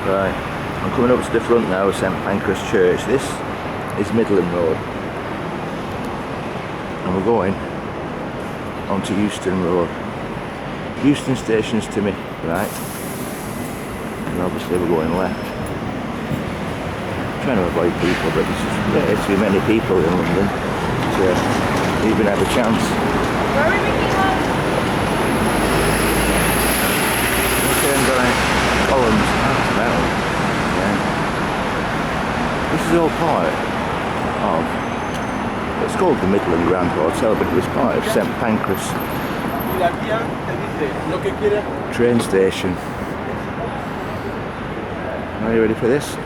Right, I'm coming up to the front now of St Pancras Church. This is Midland Road. And we're going onto Euston Road. Euston Station's to me right. And obviously we're going left. I'm trying to avoid people, but there's just way too many people in London to even have a chance. Where are we making one? Turned by columns. Metal. Yeah. This is all part of, it's called the Midland Grand Hotel, but it was part of St Pancras train station. Are you ready for this?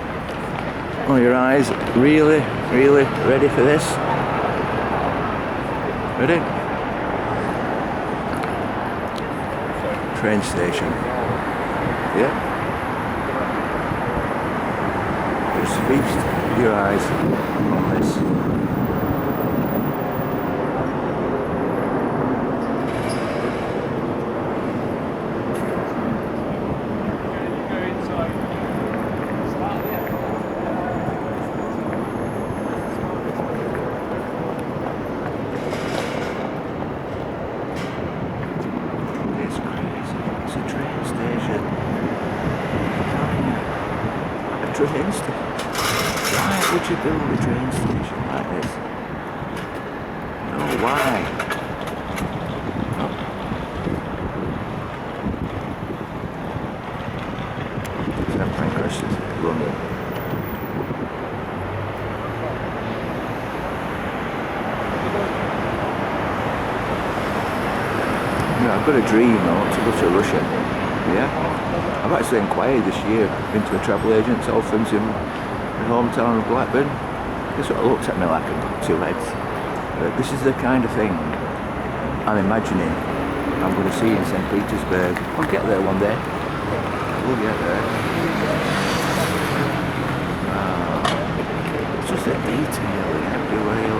Oh, your eyes really ready for this? Ready? Train station. Yeah. Just feast your eyes on this. Train station. Why would you build a train station like this? No, why? Oh. St Pancras is London. Yeah, I've got a dream though to go to Russia. Yeah. I've actually inquired this year into a travel agent, Dolphins in my hometown of Blackburn. They sort of looked at me like I've got two heads. This is the kind of thing I'm imagining I'm going to see in St Petersburg. I'll get there one day. We'll get there. It's just the detailing everywhere.